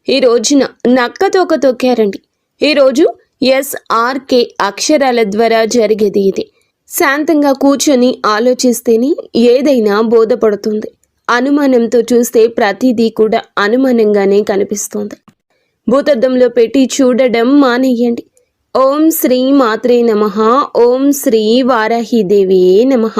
ఈ రోజున నక్క తోక తొక్కారండి. ఈరోజు SRK అక్షరాల ద్వారా జరిగేది ఇది. శాంతంగా కూర్చొని ఆలోచిస్తేనే ఏదైనా బోధపడుతుంది. అనుమానంతో చూస్తే ప్రతిదీ కూడా అనుమానంగానే కనిపిస్తుంది. భూతద్దంలో పెట్టి చూడడం మానేయండి. ఓం శ్రీ మాత్రే నమః. ఓం శ్రీ వారాహిదేవి నమః.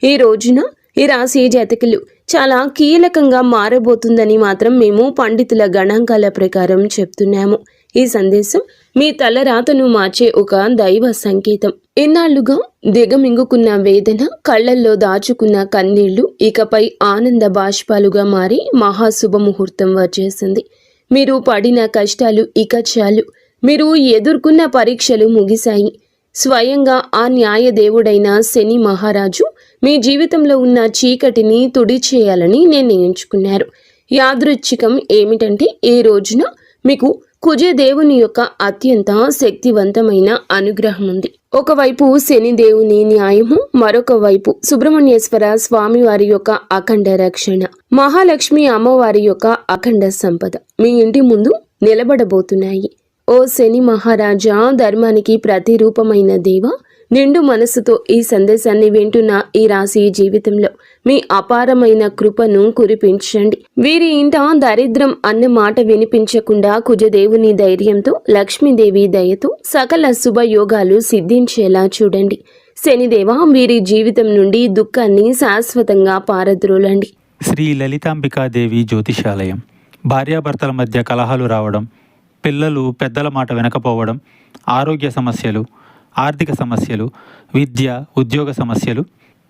ఈ రోజున ఈ రాశి జాతకులు చాలా కీలకంగా మారబోతుందని మాత్రం మేము పండితుల గణాంకాల ప్రకారం చెప్తున్నాము. ఈ సందేశం మీ తలరాతను మార్చే ఒక దైవ సంకేతం. ఇన్నాళ్లుగా దిగమింగుకున్న వేదన, కళ్లల్లో దాచుకున్న కన్నీళ్లు ఇకపై ఆనంద బాష్పాలుగా మారి మహాశుభముహూర్తం వచ్చేసింది. మీరు పడిన కష్టాలు ఇక చాలు. మీరు ఎదుర్కొన్న పరీక్షలు ముగిశాయి. స్వయంగా ఆ న్యాయదేవుడైన శని మహారాజు మీ జీవితంలో ఉన్న చీకటిని తుడిచేయాలని నిర్ణయించుకున్నారు. యాదృచ్ఛికం ఏమిటంటే ఈ రోజున మీకు కుజదేవుని యొక్క అత్యంత శక్తివంతమైన అనుగ్రహం ఉంది. ఒకవైపు శనిదేవుని న్యాయము, మరొక వైపు సుబ్రహ్మణ్యేశ్వర స్వామి వారి యొక్క అఖండ రక్షణ, మహాలక్ష్మి అమ్మవారి యొక్క అఖండ సంపద మీ ఇంటి ముందు నిలబడబోతున్నాయి. ఓ శని మహారాజా, ధర్మానికి ప్రతిరూపమైన దేవ, నిండు మనసుతో ఈ సందేశాన్ని వింటున్న ఈ రాశి జీవితంలో మీ అపారమైన కృపను కురిపించండి. వీరి ఇంట దరిద్రం అన్న మాట వినిపించకుండా కుజదేవుని ధైర్యంతో, లక్ష్మీదేవి దయతో సకల శుభయోగాలు సిద్ధించేలా చూడండి. శనిదేవ, వీరి జీవితం నుండి దుఃఖాన్ని శాశ్వతంగా పారద్రోలండి. శ్రీ లలితాంబికాదేవి జ్యోతిషాలయం. భార్యాభర్తల మధ్య కలహాలు రావడం, పిల్లలు పెద్దల మాట వినకపోవడం, ఆరోగ్య సమస్యలు, ఆర్థిక సమస్యలు, విద్య ఉద్యోగ సమస్యలు,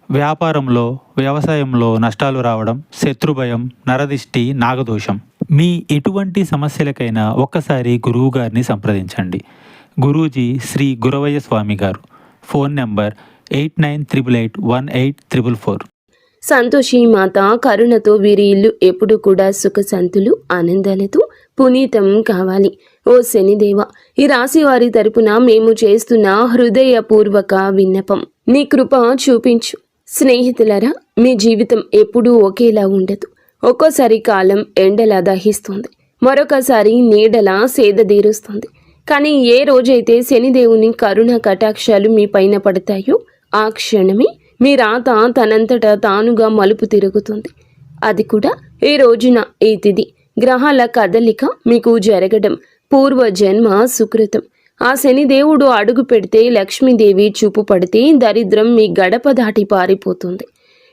వ్యాపారంలో వ్యవసాయంలో నష్టాలు రావడం, శత్రుభయం, నరదిష్టి, నాగదోషం, మీ ఎటువంటి సమస్యలకైనా ఒక్కసారి గురువు గారిని సంప్రదించండి. గురూజీ శ్రీ గురవయ్య స్వామి గారు. Phone number 8988184444. సంతోషి మాత కరుణతో వీరి ఇల్లు ఎప్పుడు కూడా సుఖశాంతులు ఆనందాలతో పునీతం కావాలి. ఓ శనిదేవ, ఈ రాశి వారి తరపున మేము చేస్తున్న హృదయపూర్వక విన్నపం, నీ కృప చూపించు. స్నేహితులరా, మీ జీవితం ఎప్పుడూ ఒకేలా ఉండదు. ఒక్కోసారి కాలం ఎండలా దహిస్తుంది, మరొకసారి నీడలా సేదదీరుస్తుంది. కానీ ఏ రోజైతే శనిదేవుని కరుణ కటాక్షాలు మీ పైన పడతాయో ఆ క్షణమే మీ రాత తనంతటా తానుగా మలుపు తిరుగుతుంది. అది కూడా ఈ రోజున ఈ తిథి గ్రహాల కదలిక మీకు జరగడం పూర్వజన్మ సుకృతం. ఆ శనిదేవుడు అడుగు పెడితే, లక్ష్మీదేవి చూపు పడితే దరిద్రం మీ గడప దాటి పారిపోతుంది.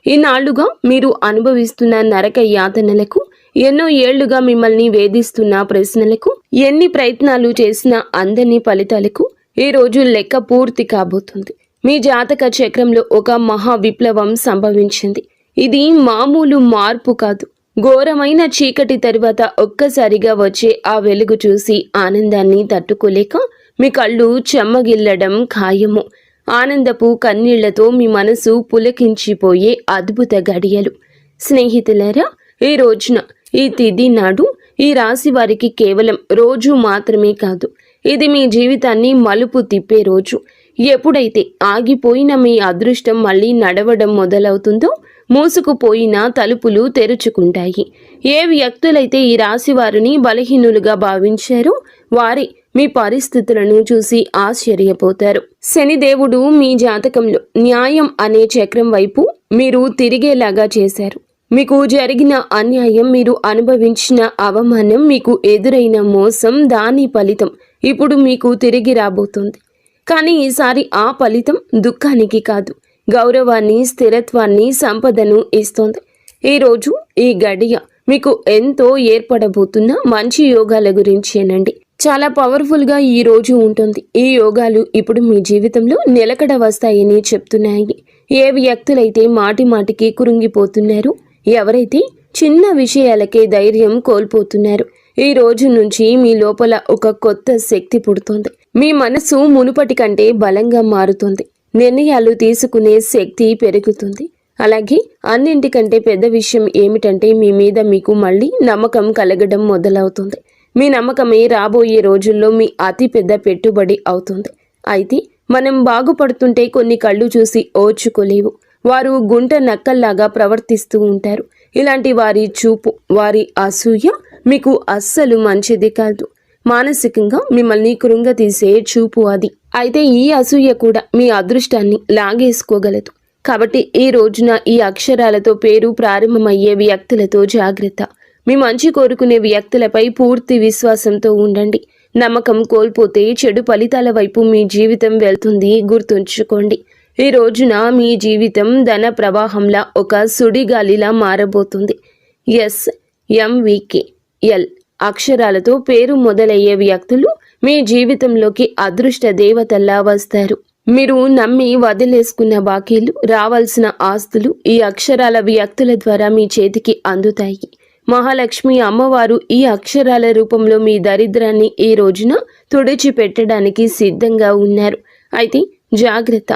ఈనాళ్లుగా మీరు అనుభవిస్తున్న నరక యాతనలకు, ఎన్నో ఏళ్లుగా మిమ్మల్ని వేధిస్తున్న ప్రశ్నలకు, ఎన్ని ప్రయత్నాలు చేసినా అందని ఫలితాలకు ఈ రోజు లెక్క పూర్తి కాబోతుంది. మీ జాతక చక్రంలో ఒక మహా విప్లవం సంభవించింది. ఇది మామూలు మార్పు కాదు. ఘోరమైన చీకటి తరువాత ఒక్కసారిగా వచ్చే ఆ వెలుగు చూసి ఆనందాన్ని తట్టుకోలేక మీ కళ్ళు చెమ్మగిల్లడం ఖాయము. ఆనందపు కన్నీళ్లతో మీ మనసు పులకించిపోయే అద్భుత గడియలు. స్నేహితులారా, ఈ రోజున ఈ తిథి నాడు ఈ రాశి వారికి కేవలం రోజు మాత్రమే కాదు, ఇది మీ జీవితాన్ని మలుపు తిప్పే రోజు. ఎప్పుడైతే ఆగిపోయిన మీ అదృష్టం మళ్ళీ నడవడం మొదలవుతుందో మూసుకుపోయిన తలుపులు తెరుచుకుంటాయి. ఏ వ్యక్తులైతే ఈ రాశి వారిని బలహీనులుగా భావించారో వారే మీ పరిస్థితులను చూసి ఆశ్చర్యపోతారు. శనిదేవుడు మీ జాతకంలో న్యాయం అనే చక్రం వైపు మీరు తిరిగేలాగా చేశారు. మీకు జరిగిన అన్యాయం, మీరు అనుభవించిన అవమానం, మీకు ఎదురైన మోసం, దాని ఫలితం ఇప్పుడు మీకు తిరిగి రాబోతుంది. కానీ ఈసారి ఆ ఫలితం దుఃఖానికి కాదు, గౌరవాన్ని, స్థిరత్వాన్ని, సంపదను ఇస్తోంది. ఈరోజు ఈ గడియ మీకు ఎంతో ఏర్పడబోతున్న మంచి యోగాల గురించేనండి. చాలా పవర్ఫుల్గా ఈ రోజు ఉంటుంది. ఈ యోగాలు ఇప్పుడు మీ జీవితంలో నిలకడ వస్తాయని చెప్తున్నాయి. ఏ వ్యక్తులైతే మాటి మాటికి కురుంగిపోతున్నారు, ఎవరైతే చిన్న విషయాలకే ధైర్యం కోల్పోతున్నారు, ఈ రోజు నుంచి మీ లోపల ఒక కొత్త శక్తి పుడుతోంది. మీ మనసు మునుపటి కంటే బలంగా మారుతుంది. నిర్ణయాలు తీసుకునే శక్తి పెరుగుతుంది. అలాగే అన్నింటికంటే పెద్ద విషయం ఏమిటంటే మీ మీద మీకు మళ్ళీ నమ్మకం కలగడం మొదలవుతుంది. మీ నమ్మకమే రాబోయే రోజుల్లో మీ అతి పెద్ద పెట్టుబడి అవుతుంది. అయితే మనం బాగుపడుతుంటే కొన్ని కళ్ళు చూసి ఓర్చుకోలేవు. వారు గుంట నక్కల్లాగా ప్రవర్తిస్తూ ఉంటారు. ఇలాంటి వారి చూపు, వారి అసూయ మీకు అస్సలు మంచిది కాదు. మానసికంగా మిమ్మల్ని కృంగతీసే చూపు అది. అయితే ఈ అసూయ కూడా మీ అదృష్టాన్ని లాగేసుకోగలదు. కాబట్టి ఈ రోజున ఈ అక్షరాలతో పేరు ప్రారంభమయ్యే వ్యక్తులతో జాగ్రత్త. మీ మంచి కోరుకునే వ్యక్తులపై పూర్తి విశ్వాసంతో ఉండండి. నమ్మకం కోల్పోతే చెడు ఫలితాల వైపు మీ జీవితం వెళ్తుంది, గుర్తుంచుకోండి. ఈ రోజున మీ జీవితం ధన ప్రవాహంలా ఒక సుడిగాలిలా మారబోతుంది. SMVKL అక్షరాలతో పేరు మొదలయ్యే వ్యక్తులు మీ జీవితంలోకి అదృష్ట దేవతల్లా వస్తారు. మీరు నమ్మి వదిలేసుకున్న బాకీలు, రావాల్సిన ఆస్తులు ఈ అక్షరాల వ్యక్తుల ద్వారా మీ చేతికి అందుతాయి. మహాలక్ష్మి అమ్మవారు ఈ అక్షరాల రూపంలో మీ దరిద్రాన్ని ఈ రోజున తుడిచిపెట్టడానికి సిద్ధంగా ఉన్నారు. అయితే జాగ్రత్త.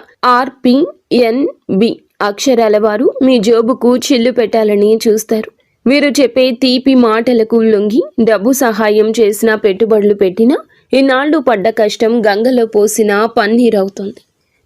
RPNB అక్షరాల వారు మీ జోబుకు చిల్లు పెట్టాలని చూస్తారు. వీరు చెప్పే తీపి మాటలకు లొంగి డబ్బు సహాయం చేసినా, పెట్టుబడులు పెట్టినా ఇన్నాళ్లు పడ్డ కష్టం గంగలో పోసిన పన్నీరవుతుంది.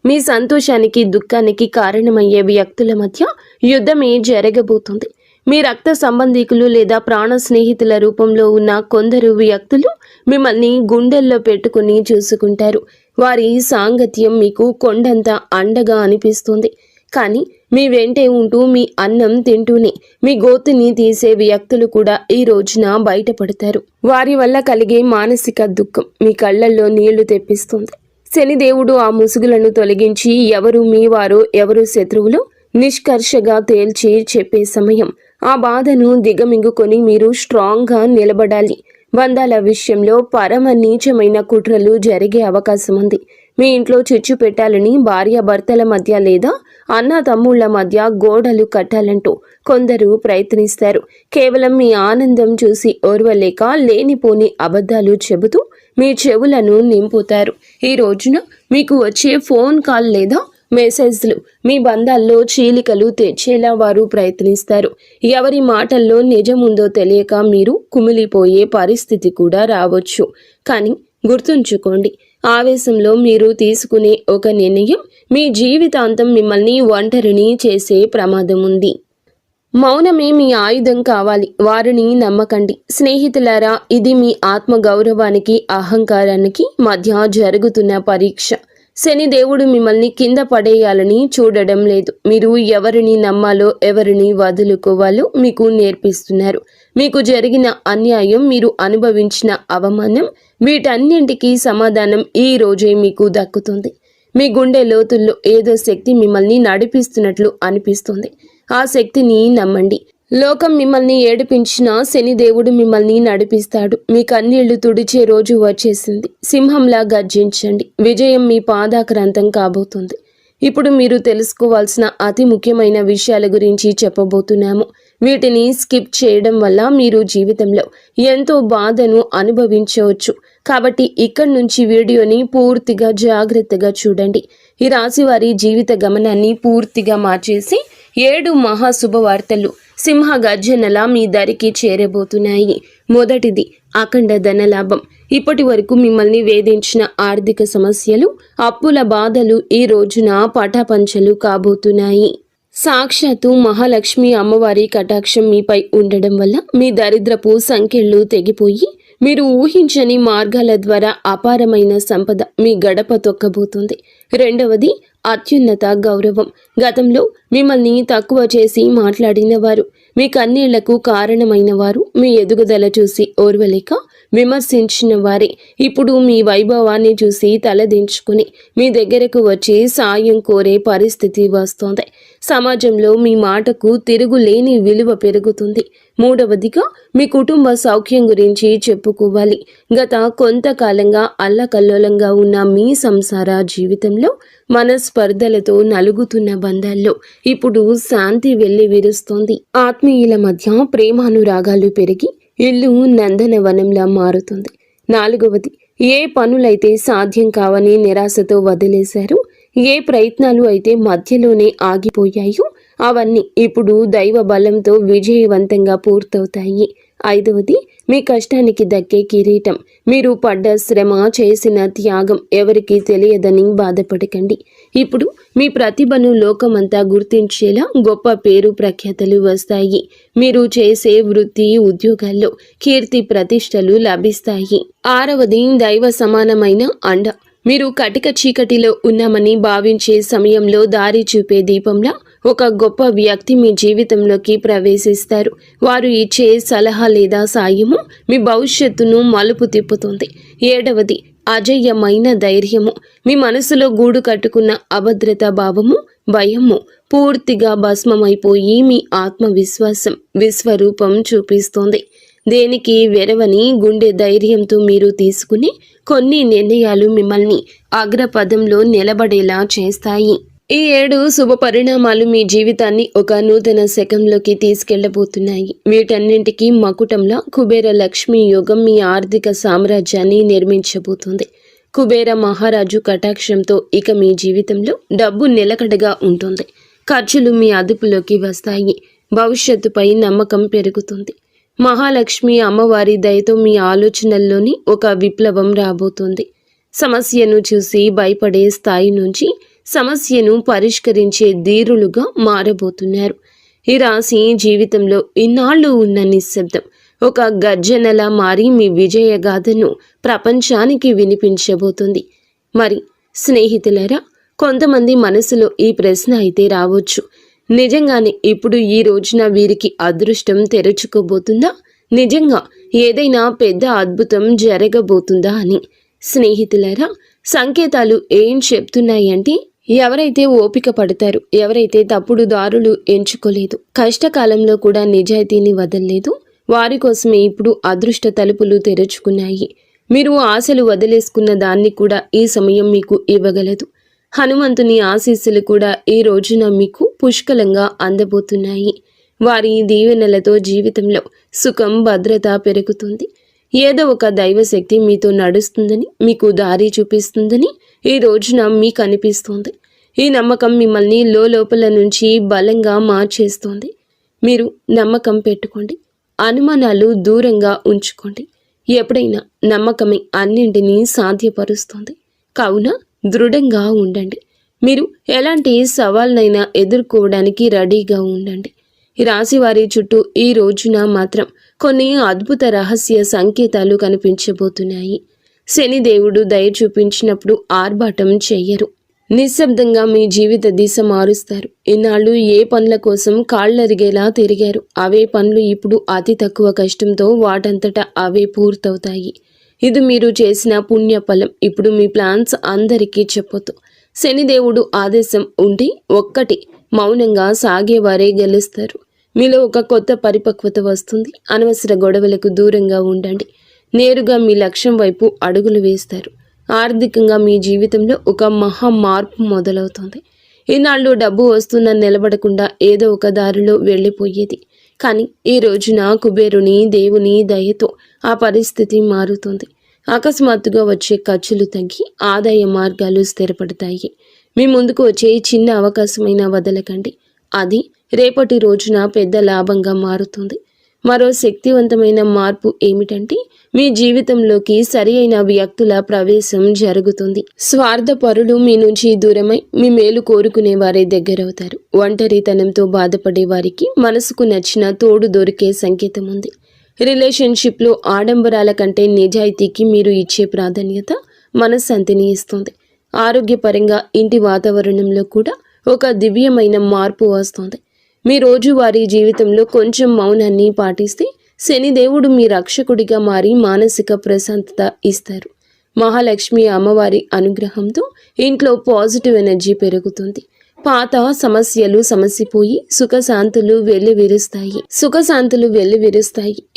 మీ సంతోషానికి దుఃఖానికి కారణమయ్యే వ్యక్తుల మధ్య యుద్ధమే జరగబోతుంది. మీ రక్త సంబంధికులు లేదా ప్రాణ స్నేహితుల రూపంలో ఉన్న కొందరు వ్యక్తులు మిమ్మల్ని గుండెల్లో పెట్టుకుని చూసుకుంటారు. వారి సాంగత్యం మీకు కొండంత అండగా అనిపిస్తుంది. కానీ మీ వెంటే ఉంటూ మీ అన్నం తింటూనే మీ గోతుని తీసే వ్యక్తులు కూడా ఈ రోజున బయటపడతారు. వారి వల్ల కలిగే మానసిక దుఃఖం మీ కళ్ళల్లో నీళ్లు తెప్పిస్తుంది. శనిదేవుడు ఆ ముసుగులను తొలగించి ఎవరు మీ వారో ఎవరు శత్రువులో నిష్కర్షగా తేల్చి చెప్పే సమయం. ఆ బాధను దిగమింగుకొని మీరు స్ట్రాంగ్గా నిలబడాలి. బంధాల విషయంలో పరమ నీచమైన కుట్రలు జరిగే అవకాశం ఉంది. మీ ఇంట్లో చిచ్చు పెట్టాలని భార్యాభర్తల మధ్య లేదా అన్న తమ్ముళ్ల మధ్య గోడలు కట్టాలంటూ కొందరు ప్రయత్నిస్తారు. కేవలం మీ ఆనందం చూసి ఓర్వలేక లేనిపోని అబద్ధాలు చెబుతూ మీ చెవులను నింపుతారు. ఈ రోజున మీకు వచ్చే ఫోన్ కాల్ లేదా మెసేజ్లు మీ బంధాల్లో చీలికలు తెచ్చేలా వారు ప్రయత్నిస్తారు. ఎవరి మాటల్లో నిజముందో తెలియక మీరు కుమిలిపోయే పరిస్థితి కూడా రావచ్చు. కానీ గుర్తుంచుకోండి, ఆవేశంలో మీరు తీసుకునే ఒక నిర్ణయం మీ జీవితాంతం మిమ్మల్ని ఒంటరిని చేసే ప్రమాదం ఉంది. మౌనమే మీ ఆయుధం కావాలి. వారిని నమ్మకండి. స్నేహితులారా, ఇది మీ ఆత్మగౌరవానికి, అహంకారానికి మధ్య జరుగుతున్న పరీక్ష. శనిదేవుడు మిమ్మల్ని కింద పడేయాలని చూడడం లేదు. మీరు ఎవరిని నమ్మాలో, ఎవరిని వదులుకోవాలో మీకు నేర్పిస్తున్నారు. మీకు జరిగిన అన్యాయం, మీరు అనుభవించిన అవమానం, వీటన్నింటికీ సమాధానం ఈ రోజే మీకు దక్కుతుంది. మీ గుండె లోతుల్లో ఏదో శక్తి మిమ్మల్ని నడిపిస్తున్నట్లు అనిపిస్తుంది. ఆ శక్తిని నమ్మండి. లోకం మిమ్మల్ని ఏడిపించినా శనిదేవుడు మిమ్మల్ని నడిపిస్తాడు. మీ కన్నీళ్లు తుడిచే రోజు వచ్చేసింది. సింహంలా గర్జించండి. విజయం మీ పాదాక్రాంతం కాబోతుంది. ఇప్పుడు మీరు తెలుసుకోవాల్సిన అతి ముఖ్యమైన విషయాల గురించి చెప్పబోతున్నాము. వీటిని స్కిప్ చేయడం వల్ల మీరు జీవితంలో ఎంతో బాధను అనుభవించవచ్చు. కాబట్టి ఇక్కడి నుంచి వీడియోని పూర్తిగా జాగ్రత్తగా చూడండి. ఈ రాశి వారి జీవిత గమనాన్ని పూర్తిగా మార్చేసి 7 మహాశుభవార్తలు సింహ గర్జనలా మీ దరికి చేరబోతున్నాయి. మొదటిది అఖండ ధనలాభం. ఇప్పటి వరకు మిమ్మల్ని వేధించిన ఆర్థిక సమస్యలు, అప్పుల బాధలు ఈ రోజున పటాపంచలు కాబోతున్నాయి. సాక్షాత్తు మహాలక్ష్మి అమ్మవారి కటాక్షం మీపై ఉండడం వల్ల మీ దరిద్రపు సంఖ్యలు తెగిపోయి మీరు ఊహించని మార్గాల ద్వారా అపారమైన సంపద మీ గడప తొక్కబోతుంది. రెండవది అత్యున్నత గౌరవం. గతంలో మిమ్మల్ని తక్కువ చేసి మాట్లాడిన వారు, మీ కన్నీళ్లకు కారణమైన వారు, మీ ఎదుగుదల చూసి ఓర్వలేక విమర్శించిన వారే ఇప్పుడు మీ వైభవాన్ని చూసి తలదించుకుని మీ దగ్గరకు వచ్చి సాయం కోరే పరిస్థితి వస్తోంది. సమాజంలో మీ మాటకు తిరుగులేని విలువ పెరుగుతుంది. మూడవదిగా మీ కుటుంబ సౌఖ్యం గురించి చెప్పుకోవాలి. గత కొంతకాలంగా అల్లకల్లోలంగా ఉన్న మీ సంసార జీవితంలో మనస్పర్ధలతో నలుగుతున్న బంధాల్లో ఇప్పుడు శాంతి వెళ్లి విరుస్తోంది. ఆత్మీయుల మధ్య ప్రేమానురాగాలు పెరిగి ఇల్లు నందనవనంలా మారుతుంది. నాలుగవది, ఏ పనులైతే సాధ్యం కావని నిరాశతో వదిలేశారో, ఏ ప్రయత్నాలు అయితే మధ్యలోనే ఆగిపోయాయో అవన్నీ ఇప్పుడు దైవ బలంతో విజయవంతంగా పూర్తవుతాయి. 5వది మీ కష్టానికి దక్కే కిరీటం. మీరు పడ్డ శ్రమ, చేసిన త్యాగం ఎవరికీ తెలియదని బాధపడకండి. ఇప్పుడు మీ ప్రతిభను లోకమంతా గుర్తించేలా గొప్ప పేరు ప్రఖ్యాతలు వస్తాయి. మీరు చేసే వృత్తి, ఉద్యోగాల్లో కీర్తి ప్రతిష్టలు లభిస్తాయి. 6వది దైవ సమానమైన అండ. మీరు కటిక చీకటిలో ఉన్నామని భావించే సమయంలో దారి చూపే దీపంలా ఒక గొప్ప వ్యక్తి మీ జీవితంలోకి ప్రవేశిస్తారు. వారు ఇచ్చే సలహా లేదా సాయము మీ భవిష్యత్తును మలుపు తిప్పుతుంది. 7వది అజేయమైన ధైర్యము. మీ మనసులో గూడు కట్టుకున్న అభద్రతా భావము, భయము పూర్తిగా భస్మమైపోయి మీ ఆత్మవిశ్వాసం విశ్వరూపం చూపిస్తోంది. దేనికి వెరవని గుండె ధైర్యంతో మీరు తీసుకునే కొన్ని నిర్ణయాలు మిమ్మల్ని అగ్రపదంలో నిలబడేలా చేస్తాయి. ఈ 7 శుభ పరిణామాలు మీ జీవితాన్ని ఒక నూతన శకంలోకి తీసుకెళ్లబోతున్నాయి. వీటన్నింటికీ మకుటంలా కుబేర లక్ష్మీ యోగం మీ ఆర్థిక సామ్రాజ్యాన్ని నిర్మించబోతుంది. కుబేర మహారాజు కటాక్షంతో ఇక మీ జీవితంలో డబ్బు నిలకడగా ఉంటుంది. ఖర్చులు మీ అదుపులోకి వస్తాయి. భవిష్యత్తుపై నమ్మకం పెరుగుతుంది. మహాలక్ష్మి అమ్మవారి దయతో మీ ఆలోచనల్లోని ఒక విప్లవం రాబోతుంది. సమస్యను చూసి భయపడే స్థాయి నుంచి సమస్యను పరిష్కరించే ధీరులుగా మారబోతున్నారు. ఈ రాశి జీవితంలో ఇన్నాళ్ళు ఉన్న నిశ్శబ్దం ఒక గర్జనలా మారి మీ విజయగాథను ప్రపంచానికి వినిపించబోతుంది. మరి స్నేహితులారా, కొంతమంది మనసులో ఈ ప్రశ్న అయితే రావచ్చు, నిజంగానే ఇప్పుడు ఈ రోజున వీరికి అదృష్టం తెరుచుకోబోతుందా? నిజంగా ఏదైనా పెద్ద అద్భుతం జరగబోతుందా అని. స్నేహితులారా, సంకేతాలు ఏం చెప్తున్నాయంటే, ఎవరైతే ఓపిక పడతారు, ఎవరైతే తప్పుడు దారులు ఎంచుకోలేదు, కష్టకాలంలో కూడా నిజాయితీని వదలలేదు, వారి కోసమే ఇప్పుడు అదృష్ట తలుపులు తెరుచుకున్నాయి. మీరు ఆశలు వదిలేసుకున్న దాన్ని కూడా ఈ సమయం మీకు ఇవ్వగలదు. హనుమంతుని ఆశీస్సులు కూడా ఈ రోజున మీకు పుష్కలంగా అందబోతున్నాయి. వారి దీవెనలతో జీవితంలో సుఖం, భద్రత పెరుగుతుంది. ఏదో ఒక దైవశక్తి మీతో నడుస్తుందని, మీకు దారి చూపిస్తుందని ఈ రోజున మీకు అనిపిస్తుంది. ఈ నమ్మకం మిమ్మల్ని లోపల నుంచి బలంగా మార్చేస్తుంది. మీరు నమ్మకం పెట్టుకోండి. అనుమానాలు దూరంగా ఉంచుకోండి. ఎప్పుడైనా నమ్మకమే అన్నింటినీ సాధ్యపరుస్తుంది. కావున దృఢంగా ఉండండి. మీరు ఎలాంటి సవాల్నైనా ఎదుర్కోవడానికి రెడీగా ఉండండి. ఈ రాశి వారి చుట్టూ ఈ రోజున మాత్రం కొన్ని అద్భుత రహస్య సంకేతాలు కనిపించబోతున్నాయి. శనిదేవుడు దయ చూపించినప్పుడు ఆర్భాటం చెయ్యరు. నిశ్శబ్దంగా మీ జీవిత దిశ మారుస్తారు. ఇన్నాళ్ళు ఏ పనుల కోసం కాళ్ళరిగేలా తిరిగారు, అవే పనులు ఇప్పుడు అతి తక్కువ కష్టంతో వాటంతటా అవే పూర్తవుతాయి. ఇది మీరు చేసిన పుణ్యఫలం. ఇప్పుడు మీ ప్లాన్స్ అందరికీ చెప్పొద్దు. శనిదేవుడు ఆదేశం ఉండి ఒక్కటి మౌనంగా సాగేవారే గెలుస్తారు. మీలో ఒక కొత్త పరిపక్వత వస్తుంది. అనవసర గొడవలకు దూరంగా ఉండండి. నేరుగా మీ లక్ష్యం వైపు అడుగులు వేస్తారు. ఆర్థికంగా మీ జీవితంలో ఒక మహా మార్పు మొదలవుతుంది. ఈనాళ్ళు డబ్బు వస్తుందని నిలబడకుండా ఏదో ఒక దారిలో వెళ్ళిపోయేది. కానీ ఈ రోజున కుబేరుని దేవుని దయతో ఆ పరిస్థితి మారుతుంది. అకస్మాత్తుగా వచ్చే ఖర్చులు తగ్గి ఆదాయ మార్గాలు స్థిరపడతాయి. మీ ముందుకు వచ్చే చిన్న అవకాశమైనా వదలకండి. అది రేపటి రోజున పెద్ద లాభంగా మారుతుంది. మరో శక్తివంతమైన మార్పు ఏమిటంటే, మీ జీవితంలోకి సరి అయిన వ్యక్తుల ప్రవేశం జరుగుతుంది. స్వార్థపరులు మీ నుంచి దూరమై మీ మేలు కోరుకునే వారే దగ్గరవుతారు. ఒంటరితనంతో బాధపడే వారికి మనసుకు నచ్చిన తోడు దొరికే సంకేతం ఉంది. రిలేషన్షిప్లో ఆడంబరాల కంటే నిజాయితీకి మీరు ఇచ్చే ప్రాధాన్యత మనశ్శాంతిని ఇస్తుంది. ఆరోగ్యపరంగా ఇంటి వాతావరణంలో కూడా ఒక దివ్యమైన మార్పు వస్తుంది. మీ రోజువారీ జీవితంలో కొంచెం మౌనాన్ని పాటిస్తే శనిదేవుడు మీ రక్షకుడిగా మారి మానసిక ప్రశాంతత ఇస్తారు. మహాలక్ష్మి అమ్మవారి అనుగ్రహంతో ఇంట్లో పాజిటివ్ ఎనర్జీ పెరుగుతుంది. పాత సమస్యలు సమసిపోయి సుఖశాంతులు వెల్లివిరుస్తాయి.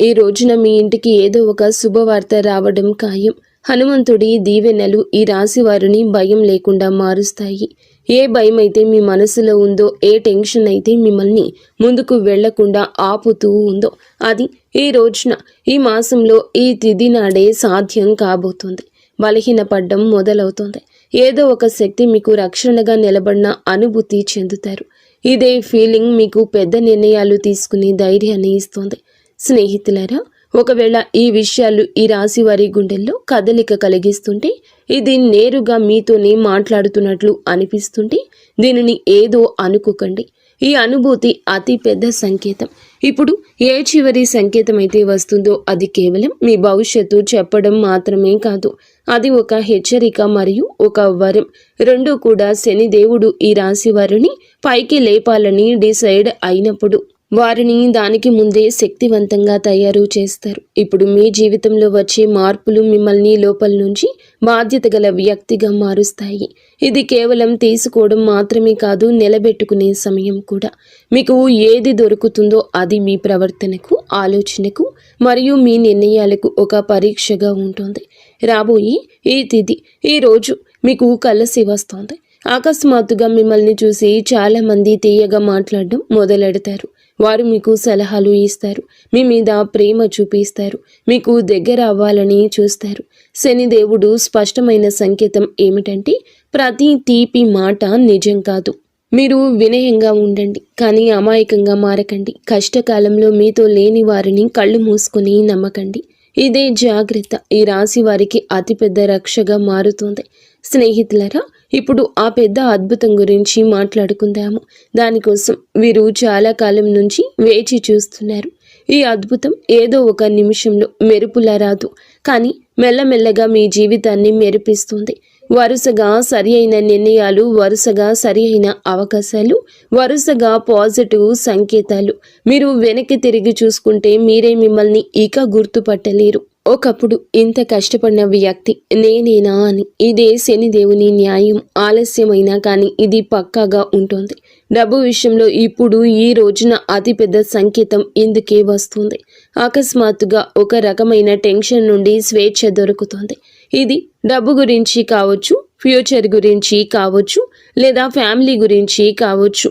ఈ రోజున మీ ఇంటికి ఏదో ఒక శుభవార్త రావడం ఖాయం. హనుమంతుడి దీవెనలు ఈ రాశి వారిని భయం లేకుండా మారుస్తాయి. ఏ భయం అయితే మీ మనసులో ఉందో, ఏ టెన్షన్ అయితే మిమ్మల్ని ముందుకు వెళ్లకుండా ఆపుతూ ఉందో, అది ఈ రోజున, ఈ మాసంలో, ఈ తిథి నాడే సాధ్యం కాబోతుంది. బలహీనపడ్డం మొదలవుతుంది. ఏదో ఒక శక్తి మీకు రక్షణగా నిలబడిన అనుభూతి చెందుతారు. ఇదే ఫీలింగ్ మీకు పెద్ద నిర్ణయాలు తీసుకునే ధైర్యాన్ని ఇస్తుంది. స్నేహితులారా, ఒకవేళ ఈ విషయాలు ఈ రాశి వారి గుండెల్లో కదలిక కలిగిస్తుంటే, ఇది నేరుగా మీతోనే మాట్లాడుతున్నట్లు అనిపిస్తుంటే దీనిని ఏదో అనుకోకండి. ఈ అనుభూతి అతి పెద్ద సంకేతం. ఇప్పుడు ఏ చివరి సంకేతం అయితే వస్తుందో అది కేవలం మీ భవిష్యత్తు చెప్పడం మాత్రమే కాదు, అది ఒక హెచ్చరిక మరియు ఒక వరం. రెండూ కూడా శనిదేవుడు ఈ రాశి వారిని పైకి లేపాలని డిసైడ్ అయినప్పుడు వారిని దానికి ముందే శక్తివంతంగా తయారు చేస్తారు. ఇప్పుడు మీ జీవితంలో వచ్చే మార్పులు మిమ్మల్ని లోపల నుంచి బాధ్యత గల వ్యక్తిగా మారుస్తాయి. ఇది కేవలం తీసుకోవడం మాత్రమే కాదు, నిలబెట్టుకునే సమయం కూడా. మీకు ఏది దొరుకుతుందో అది మీ ప్రవర్తనకు, ఆలోచనకు మరియు మీ నిర్ణయాలకు ఒక పరీక్షగా ఉంటుంది. రాబోయే ఈ తిథి, ఈ రోజు మీకు కలిసి వస్తుంది. అకస్మాత్తుగా మిమ్మల్ని చూసి చాలామంది తీయగా మాట్లాడడం మొదలెడతారు. వారు మీకు సలహాలు ఇస్తారు, మీ మీద ప్రేమ చూపిస్తారు, మీకు దగ్గర అవ్వాలని చూస్తారు. శనిదేవుడు స్పష్టమైన సంకేతం ఏమిటంటే, ప్రతి తీపి మాట నిజం కాదు. మీరు వినయంగా ఉండండి, కానీ అమాయకంగా మారకండి. కష్టకాలంలో మీతో లేని వారిని కళ్ళు మూసుకొని నమ్మకండి. ఇదే జాగ్రత్త ఈ రాశి వారికి అతిపెద్ద రక్షగా మారుతుంది. స్నేహితులరా, ఇప్పుడు ఆ పెద్ద అద్భుతం గురించి మాట్లాడుకుందాము. దానికోసం వీరు చాలా కాలం నుంచి వేచి చూస్తున్నారు. ఈ అద్భుతం ఏదో ఒక నిమిషంలో మెరుపులా రాదు, కానీ మెల్లమెల్లగా మీ జీవితాన్ని మెరిపిస్తుంది. వరుసగా సరి అయిన నిర్ణయాలు, వరుసగా సరి అయిన అవకాశాలు, వరుసగా పాజిటివ్ సంకేతాలు. మీరు వెనక్కి తిరిగి చూసుకుంటే మీరే మిమ్మల్ని ఇక గుర్తుపట్టలేరు. ఒకప్పుడు ఇంత కష్టపడిన వ్యక్తి నేనేనా అని. ఇదే శనిదేవుని న్యాయం. ఆలస్యమైనా కానీ ఇది పక్కాగా ఉంటుంది. డబ్బు విషయంలో ఇప్పుడు ఈ రోజున అతిపెద్ద సంకేతం ఇందుకే వస్తుంది. అకస్మాత్తుగా ఒక రకమైన టెన్షన్ నుండి స్వేచ్ఛ దొరుకుతుంది. ఇది డబ్బు గురించి కావచ్చు, ఫ్యూచర్ గురించి కావచ్చు, లేదా ఫ్యామిలీ గురించి కావచ్చు.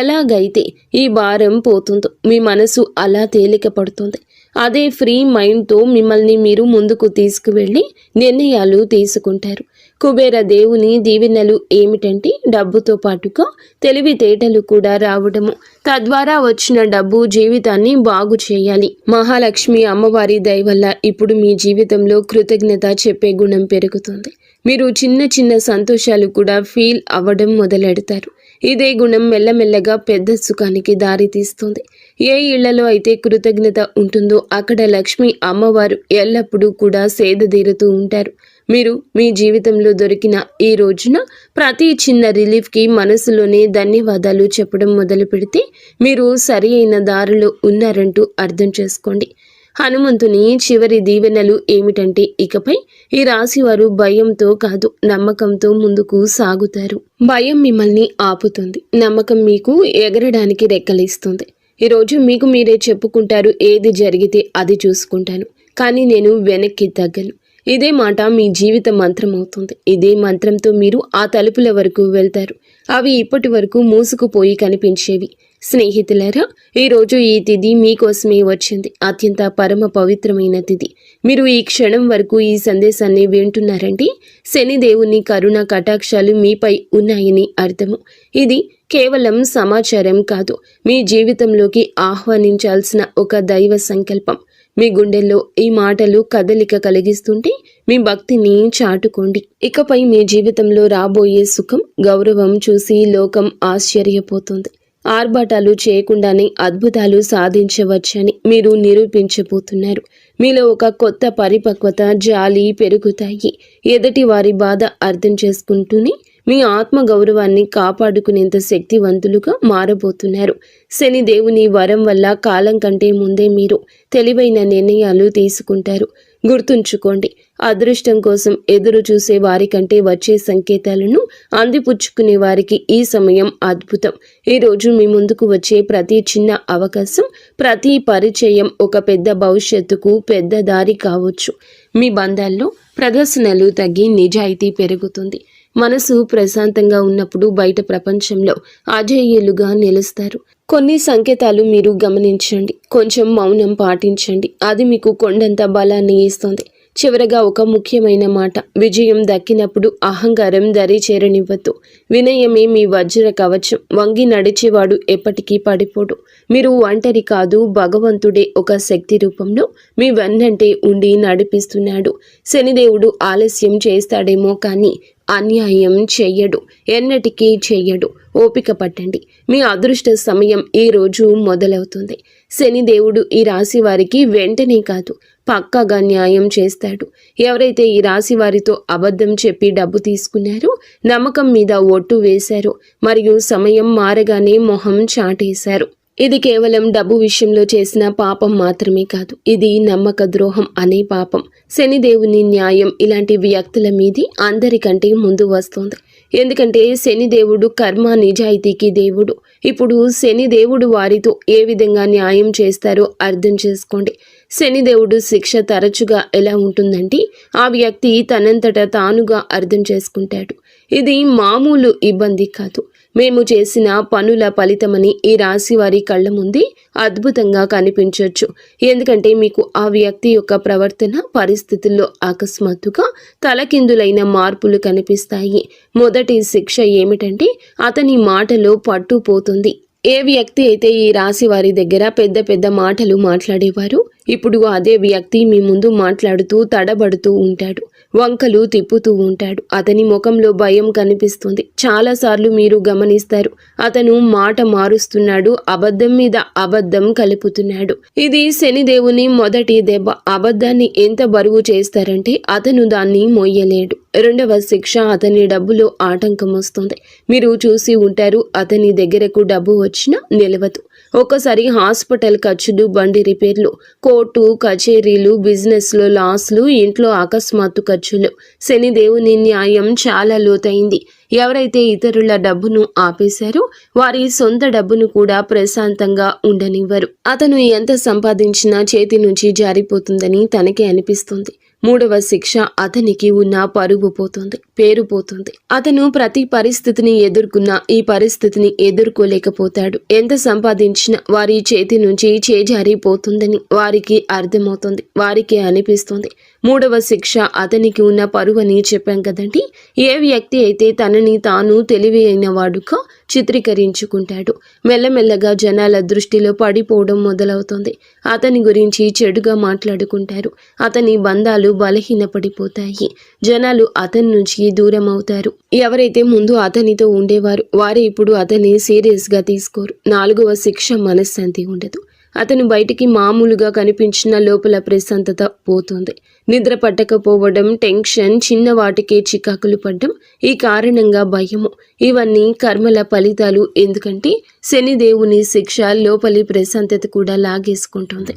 ఎలాగైతే ఈ భారం పోతుందో మీ మనసు అలా తేలిక పడుతుంది. అదే ఫ్రీ మైండ్తో మిమ్మల్ని మీరు ముందుకు తీసుకువెళ్ళి నిర్ణయాలు తీసుకుంటారు. కుబేర దేవుని దీవెనలు ఏమిటంటే, డబ్బుతో పాటుగా తెలివితేటలు కూడా రావడము. తద్వారా వచ్చిన డబ్బు జీవితాన్ని బాగు చేయాలి. మహాలక్ష్మి అమ్మవారి దయ వల్ల ఇప్పుడు మీ జీవితంలో కృతజ్ఞత చెప్పే గుణం పెరుగుతుంది. మీరు చిన్న చిన్న సంతోషాలు కూడా ఫీల్ అవ్వడం మొదలెడతారు. ఇదే గుణం మెల్లమెల్లగా పెద్ద సుఖానికి దారితీస్తుంది. ఏ ఇళ్లలో అయితే కృతజ్ఞత ఉంటుందో అక్కడ లక్ష్మి అమ్మవారు ఎల్లప్పుడూ కూడా సేదతీరుతూ ఉంటారు. మీరు మీ జీవితంలో దొరికిన ఈ రోజున ప్రతి చిన్న రిలీఫ్కి మనసులోనే ధన్యవాదాలు చెప్పడం మొదలు పెడితే మీరు సరి అయిన దారిలో ఉన్నారంటూ అర్థం చేసుకోండి. హనుమంతుని చివరి దీవెనలు ఏమిటంటే, ఇకపై ఈ రాశివారు భయంతో కాదు, నమ్మకంతో ముందుకు సాగుతారు. భయం మిమ్మల్ని ఆపుతుంది, నమ్మకం మీకు ఎగరడానికి రెక్కలిస్తుంది. ఈరోజు మీకు మీరే చెప్పుకుంటారు, ఏది జరిగితే అది చూసుకుంటాను, కానీ నేను వెనక్కి తగ్గను. ఇదే మాట మీ జీవిత మంత్రం అవుతుంది. ఇదే మంత్రంతో మీరు ఆ తలుపుల వరకు వెళ్తారు. అవి ఇప్పటి వరకు మూసుకుపోయి కనిపించేవి. స్నేహితులారా, ఈరోజు ఈ తిథి మీకోసమే వచ్చింది. అత్యంత పరమ పవిత్రమైన తిథి. మీరు ఈ క్షణం వరకు ఈ సందేశాన్ని వింటున్నారంటే శనిదేవుని కరుణ కటాక్షాలు మీపై ఉన్నాయని అర్థము. ఇది కేవలం సమాచారం కాదు, మీ జీవితంలోకి ఆహ్వానించాల్సిన ఒక దైవ సంకల్పం. మీ గుండెల్లో ఈ మాటలు కదలిక కలిగిస్తుంటే మీ భక్తిని చాటుకోండి. ఇకపై మీ జీవితంలో రాబోయే సుఖం, గౌరవం చూసి లోకం ఆశ్చర్యపోతుంది. ఆర్భాటాలు చేయకుండానే అద్భుతాలు సాధించవచ్చని మీరు నిరూపించబోతున్నారు. మీలో ఒక కొత్త పరిపక్వత, జాలి పెరుగుతాయి. ఎదుటి వారి బాధ అర్థం చేసుకుంటూనే మీ ఆత్మ గౌరవాన్ని కాపాడుకునేంత శక్తివంతులుగా మారబోతున్నారు. శని దేవుని వరం వల్ల కాలం కంటే ముందే మీరు తెలివైన నిర్ణయాలు తీసుకుంటారు. గుర్తుంచుకోండి, అదృష్టం కోసం ఎదురు చూసే వారికంటే వచ్చే సంకేతాలను అందిపుచ్చుకునే వారికి ఈ సమయం అద్భుతం. ఈరోజు మీ ముందుకు వచ్చే ప్రతి చిన్న అవకాశం, ప్రతి పరిచయం ఒక పెద్ద భవిష్యత్తుకు పెద్ద దారి కావచ్చు. మీ బంధాల్లో ప్రదర్శనలు తగ్గి నిజాయితీ పెరుగుతుంది. మనసు ప్రశాంతంగా ఉన్నప్పుడు బయట ప్రపంచంలో అజేయులుగా నిలుస్తారు. కొన్ని సంకేతాలు మీరు గమనించండి, కొంచెం మౌనం పాటించండి. అది మీకు కొండంత బలాన్ని ఇస్తుంది. చివరగా ఒక ముఖ్యమైన మాట, విజయం దక్కినప్పుడు అహంకారం దరి చేరనివ్వద్దు. వినయమే మీ వజ్ర కవచం. వంగి నడిచేవాడు ఎప్పటికీ పడిపోడు. మీరు ఒంటరి కాదు, భగవంతుడే ఒక శక్తి రూపంలో మీ వెన్నంటే ఉండి నడిపిస్తున్నాడు. శనిదేవుడు ఆలస్యం చేస్తాడేమో కానీ అన్యాయం చెయ్యడు, ఎన్నటికీ చెయ్యడు. ఓపిక పట్టండి, మీ అదృష్ట సమయం ఈ రోజు మొదలవుతుంది. శనిదేవుడు ఈ రాశి వారికి వెంటనే కాదు, పక్కాగా న్యాయం చేస్తాడు. ఎవరైతే ఈ రాశి వారితో అబద్ధం చెప్పి డబ్బు తీసుకున్నారో, నమ్మకం మీద ఒట్టు వేశారో, మరియు సమయం మారగానే మొహం చాటేశారు, ఇది కేవలం డబ్బు విషయంలో చేసిన పాపం మాత్రమే కాదు, ఇది నమ్మక ద్రోహం అనే పాపం. శనిదేవుని న్యాయం ఇలాంటి వ్యక్తుల మీది అందరికంటే ముందు వస్తుంది. ఎందుకంటే శనిదేవుడు కర్మ నిజాయితీకి దేవుడు. ఇప్పుడు శనిదేవుడు వారితో ఏ విధంగా న్యాయం చేస్తారో అర్థం చేసుకోండి. శనిదేవుడు శిక్ష తరచుగా ఎలా ఉంటుందంటే, ఆ వ్యక్తి తనంతట తానుగా అర్థం చేసుకుంటాడు. ఇది మామూలు ఇబ్బంది కాదు, మేము చేసిన పనుల ఫలితమని ఈ రాశి వారి కళ్ళ ముందే అద్భుతంగా కనిపించవచ్చు. ఎందుకంటే మీకు ఆ వ్యక్తి యొక్క ప్రవర్తన పరిస్థితుల్లో అకస్మాత్తుగా తలకిందులైన మార్పులు కనిపిస్తాయి. మొదటి శిక్ష ఏమిటంటే, అతని మాటలో పట్టుపోతుంది. ఏ వ్యక్తి అయితే ఈ రాశి వారి దగ్గర పెద్ద పెద్ద మాటలు మాట్లాడేవారు, ఇప్పుడు అదే వ్యక్తి మీ ముందు మాట్లాడుతూ తడబడుతూ ఉంటాడు, వంకలు తిప్పుతూ ఉంటాడు. అతని ముఖంలో భయం కనిపిస్తుంది. చాలాసార్లు మీరు గమనిస్తారు, అతను మాట మారుస్తున్నాడు, అబద్ధం మీద అబద్ధం కలుపుతున్నాడు. ఇది శనిదేవుని మొదటి దెబ్బ. అబద్ధాన్ని ఎంత బరువు చేస్తారంటే అతను దాన్ని మొయ్యలేడు. రెండవ శిక్ష, అతని డబ్బులో ఆటంకం వస్తుంది. మీరు చూసి ఉంటారు, అతని దగ్గరకు డబ్బు వచ్చినా నిలవదు. ఒక్కసారి హాస్పిటల్ ఖర్చులు, బండి రిపేర్లు, కోర్టు కచేరీలు, బిజినెస్లో లాస్లు, ఇంట్లో అకస్మాత్తు ఖర్చులు. శనిదేవుని న్యాయం చాలా లోతైంది. ఎవరైతే ఇతరుల డబ్బును ఆపేశారో వారి సొంత డబ్బును కూడా ప్రశాంతంగా ఉండనివ్వరు. అతను ఎంత సంపాదించినా చేతి నుంచి జారిపోతుందని తనకే అనిపిస్తుంది. మూడవ శిక్ష, అతనికి ఉన్న పరువు పోతుంది, పేరు పోతుంది. అతను ప్రతి పరిస్థితిని ఎదుర్కొన్నా ఈ పరిస్థితిని ఎదుర్కోలేకపోతాడు. ఎంత సంపాదించినా వారి చేతి నుంచి చేజారిపోతుందని వారికి అర్థమవుతుంది, వారికి అనిపిస్తుంది. మూడవ శిక్ష, అతనికి ఉన్న పరువు అని చెప్పాం కదండి. ఏ వ్యక్తి అయితే తనని తాను తెలివి అయిన వాడుగా చిత్రీకరించుకుంటాడు, మెల్లమెల్లగా జనాల దృష్టిలో పడిపోవడం మొదలవుతుంది. అతని గురించి చెడుగా మాట్లాడుకుంటారు, అతని బంధాలు బలహీనపడిపోతాయి, జనాలు అతని నుంచి దూరం అవుతారు. ఎవరైతే ముందు అతనితో ఉండేవారు వారే ఇప్పుడు అతన్ని సీరియస్గా తీసుకోరు. నాలుగవ శిక్ష, మనశ్శాంతి ఉండదు. అతను బయటికి మామూలుగా కనిపించిన లోపల ప్రశాంతత పోతుంది. నిద్ర పట్టకపోవడం, టెన్షన్, చిన్న వాటికే చికాకులు పడ్డం, ఈ కారణంగా భయము, ఇవన్నీ కర్మల ఫలితాలు. ఎందుకంటే శనిదేవుని శిక్ష లోపలి ప్రశాంతత కూడా లాగేసుకుంటుంది.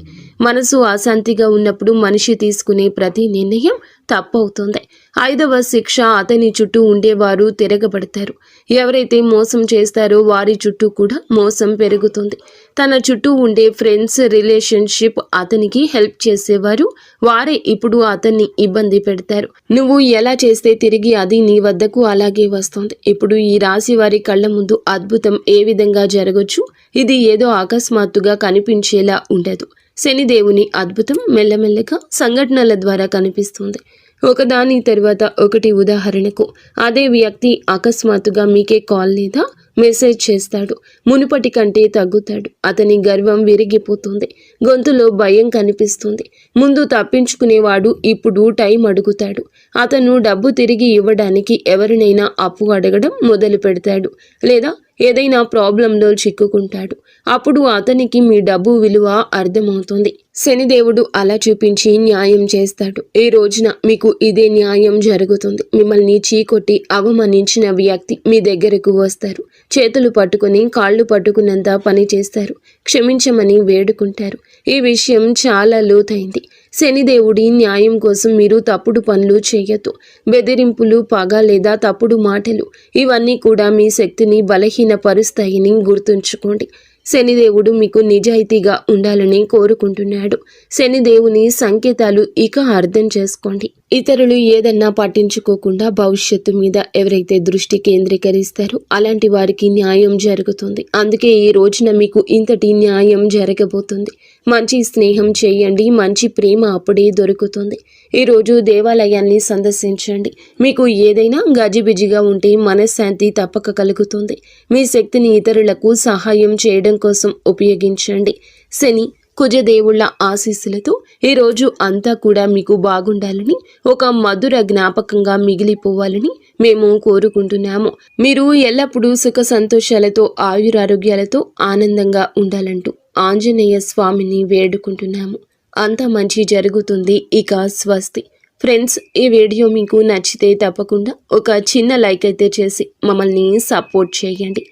మనసు అశాంతిగా ఉన్నప్పుడు మనిషి తీసుకునే ప్రతి నిర్ణయం తప్పవుతుంది. ఐదవ శిక్ష, అతని చుట్టూ ఉండేవారు తిరగబడతారు. ఎవరైతే మోసం చేస్తారో వారి చుట్టూ కూడా మోసం పెరుగుతుంది. తన చుట్టూ ఉండే ఫ్రెండ్స్, రిలేషన్షిప్, అతనికి హెల్ప్ చేసేవారు వారే ఇప్పుడు అతన్ని ఇబ్బంది పెడతారు. నువ్వు ఎలా చేస్తే తిరిగి అది నీ వద్దకు అలాగే వస్తుంది. ఇప్పుడు ఈ రాశి వారి కళ్ళ ముందు అద్భుతం ఏ విధంగా జరగచ్చు, ఇది ఏదో అకస్మాత్తుగా కనిపించేలా ఉండదు. శనిదేవుని అద్భుతం మెల్లమెల్లగా సంఘటనల ద్వారా కనిపిస్తుంది, ఒకదాని తర్వాత ఒకటి. ఉదాహరణకు, అదే వ్యక్తి అకస్మాత్తుగా మీకే కాల్ లేదా మెసేజ్ చేస్తాడు. మునుపటి కంటే తగ్గుతాడు. అతని గర్వం విరిగిపోతుంది, గొంతులో భయం కనిపిస్తుంది. ముందు తప్పించుకునేవాడు ఇప్పుడు టైం అడుగుతాడు. అతను డబ్బు తిరిగి ఇవ్వడానికి ఎవరినైనా అప్పు అడగడం మొదలు పెడతాడు, లేదా ఏదైనా ప్రాబ్లంలో చిక్కుకుంటాడు. అప్పుడు అతనికి మీ డబ్బు విలువ అర్థమవుతుంది. శనిదేవుడు అలా చూపించి న్యాయం చేస్తాడు. ఈ రోజున మీకు ఇదే న్యాయం జరుగుతుంది. మిమ్మల్ని చీకొట్టి అవమానించిన వ్యక్తి మీ దగ్గరకు వస్తారు. చేతులు పట్టుకుని కాళ్ళు పట్టుకున్నంత పని చేస్తారు. క్షమించమని వేడుకుంటారు. ఈ విషయం చాలా లోతైంది. శనిదేవుడి న్యాయం కోసం మీరు తప్పుడు పనులు చేయొద్దు. బెదిరింపులు, పగ లేదా తప్పుడు మాటలు, ఇవన్నీ కూడా మీ శక్తిని బలహీనపరుస్తాయని గుర్తుంచుకోండి. శనిదేవుడు మీకు నిజాయితీగా ఉండాలని కోరుకుంటున్నాడు. శనిదేవుని సంకేతాలు ఇక అర్థం చేసుకోండి. ఇతరులు ఏదన్నా పట్టించుకోకుండా భవిష్యత్తు మీద ఎవరైతే దృష్టి కేంద్రీకరిస్తారో అలాంటి వారికి న్యాయం జరుగుతుంది. అందుకే ఈ రోజున మీకు ఇంతటి న్యాయం జరగబోతుంది. మంచి స్నేహం చేయండి, మంచి ప్రేమ అప్పుడే దొరుకుతుంది. ఈరోజు దేవాలయాన్ని సందర్శించండి. మీకు ఏదైనా గజిబిజిగా ఉంటే మనశ్శాంతి తప్పక కలుగుతుంది. మీ శక్తిని ఇతరులకు సహాయం చేయడం కోసం ఉపయోగించండి. శని కుజదేవుళ్ల ఆశీస్సులతో ఈరోజు అంతా కూడా మీకు బాగుండాలని, ఒక మధుర జ్ఞాపకంగా మిగిలిపోవాలని మేము కోరుకుంటున్నాము. మీరు ఎల్లప్పుడూ సుఖ సంతోషాలతో ఆయురారోగ్యాలతో ఆనందంగా ఉండాలంటూ ఆంజనేయ స్వామిని వేడుకుంటున్నాము. అంతా మంచి జరుగుతుంది. ఇక స్వస్తి. ఫ్రెండ్స్, ఈ వీడియో మీకు నచ్చితే తప్పకుండా ఒక చిన్న లైక్ అయితే చేసి మమ్మల్ని సపోర్ట్ చేయండి.